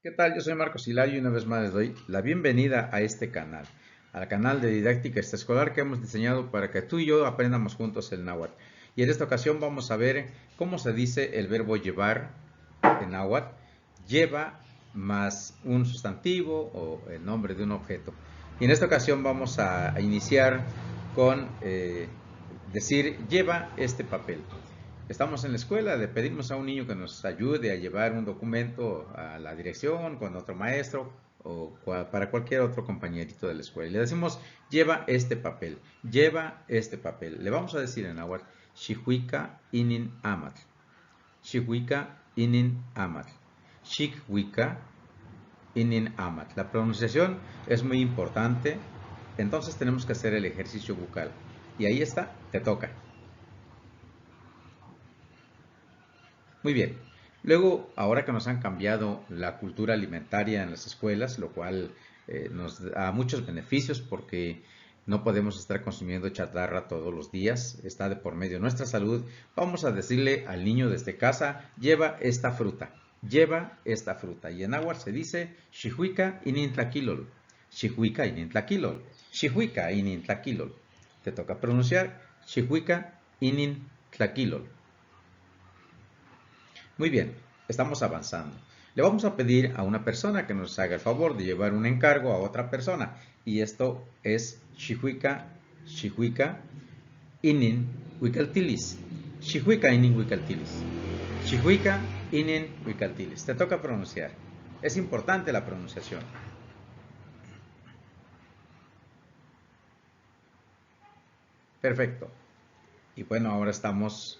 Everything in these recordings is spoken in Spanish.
¿Qué tal? Yo soy Marcos Hilario y una vez más les doy la bienvenida a este canal, al canal de didáctica extraescolar que hemos diseñado para que tú y yo aprendamos juntos el náhuatl. Y en esta ocasión vamos a ver cómo se dice el verbo llevar en náhuatl. Lleva más un sustantivo o el nombre de un objeto. Y en esta ocasión vamos a iniciar con decir lleva este papel. Estamos en la escuela, le pedimos a un niño que nos ayude a llevar un documento a la dirección con otro maestro o para cualquier otro compañerito de la escuela. Y le decimos, lleva este papel, lleva este papel. Le vamos a decir en náhuatl, Xihuica inin amatl, Xihuica inin amatl, Xihuica inin amatl. La pronunciación es muy importante, entonces tenemos que hacer el ejercicio bucal. Y ahí está, te toca. Muy bien. Luego, ahora que nos han cambiado la cultura alimentaria en las escuelas, lo cual nos da muchos beneficios porque no podemos estar consumiendo chatarra todos los días, está de por medio nuestra salud, vamos a decirle al niño desde casa, lleva esta fruta, lleva esta fruta. Y en náhuatl se dice, xihuica inintlaquilol, xihuica inintlaquilol, xihuica inintlaquilol. Te toca pronunciar, xihuica inintlaquilol. Muy bien, estamos avanzando. Le vamos a pedir a una persona que nos haga el favor de llevar un encargo a otra persona. Y esto es Xihuica inin huicaltilis. Xihuica inin huicaltilis. Xihuica inin huicaltilis. Te toca pronunciar. Es importante la pronunciación. Perfecto. Y bueno, ahora estamos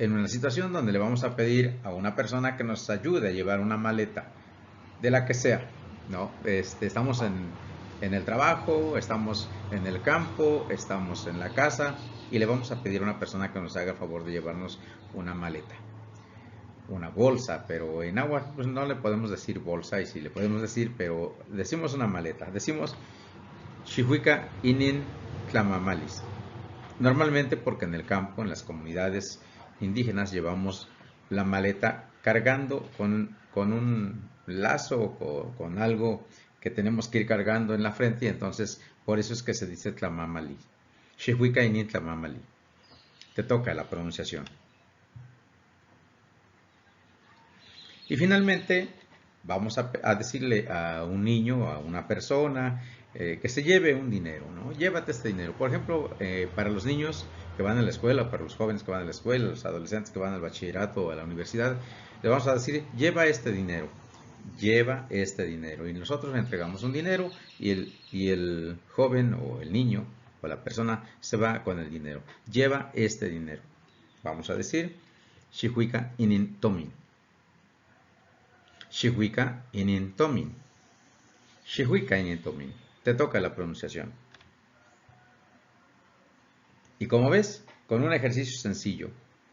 en una situación donde le vamos a pedir a una persona que nos ayude a llevar una maleta, de la que sea, ¿no? Estamos en el trabajo, estamos en el campo, estamos en la casa y le vamos a pedir a una persona que nos haga el favor de llevarnos una maleta, una bolsa, pero en agua pues no le podemos decir bolsa y sí le podemos decir, pero decimos una maleta, decimos Xihuica inin tlamamalis. Normalmente porque en el campo, en las comunidades indígenas, llevamos la maleta cargando con un lazo o con algo que tenemos que ir cargando en la frente y entonces por eso es que se dice tlamamali. Xihuica inin tlamamali. Te toca la pronunciación. Y finalmente vamos a decirle a un niño, a una persona, que se lleve un dinero, ¿no? Llévate este dinero. Por ejemplo, para los niños que van a la escuela, para los jóvenes que van a la escuela, los adolescentes que van al bachillerato o a la universidad, le vamos a decir, lleva este dinero, lleva este dinero. Y nosotros le entregamos un dinero y el joven o el niño o la persona se va con el dinero. Lleva este dinero. Vamos a decir, Xihuica inin tomin. Xihuica inin tomin. Xihuica inin tomin. Te toca la pronunciación. Y como ves, con un ejercicio sencillo,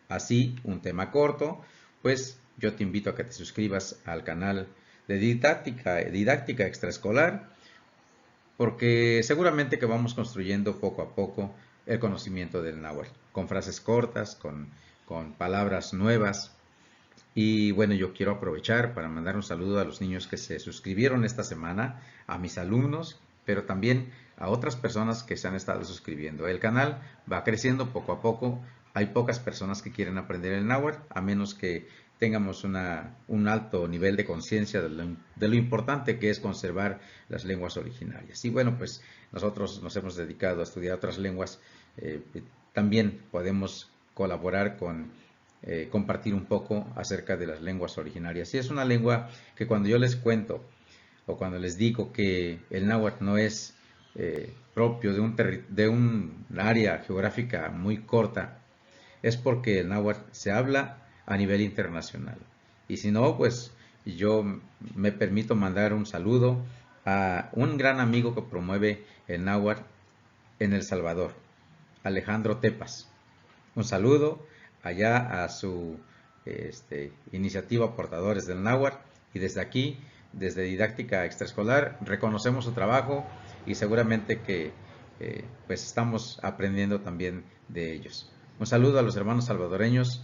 así un tema corto, pues yo te invito a que te suscribas al canal de didáctica extraescolar, porque seguramente que vamos construyendo poco a poco el conocimiento del náhuatl, con frases cortas, con palabras nuevas. Y bueno, yo quiero aprovechar para mandar un saludo a los niños que se suscribieron esta semana, a mis alumnos, pero también a otras personas que se han estado suscribiendo. El canal va creciendo poco a poco. Hay pocas personas que quieren aprender el náhuatl, a menos que tengamos un alto nivel de conciencia de lo importante que es conservar las lenguas originarias. Y bueno, pues nosotros nos hemos dedicado a estudiar otras lenguas. También podemos colaborar con compartir un poco acerca de las lenguas originarias. Y es una lengua que cuando yo les cuento o cuando les digo que el náhuatl no es propio de un área geográfica muy corta, es porque el náhuatl se habla a nivel internacional. Y si no, pues yo me permito mandar un saludo a un gran amigo que promueve el náhuatl en El Salvador, Alejandro Tepas. Un saludo allá a su iniciativa Portadores del Náhuatl y desde aquí, desde Didáctica Extraescolar, reconocemos su trabajo y seguramente que pues estamos aprendiendo también de ellos. Un saludo a los hermanos salvadoreños.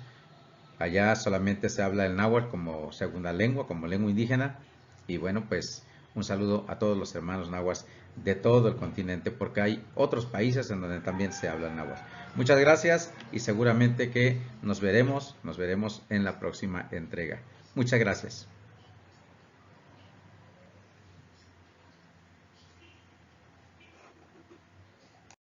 Allá solamente se habla el náhuatl como segunda lengua, como lengua indígena, Y bueno, pues un saludo a todos los hermanos nahuas de todo el continente, porque hay otros países en donde también se habla náhuatl. Muchas gracias y seguramente que nos veremos en la próxima entrega. Muchas gracias.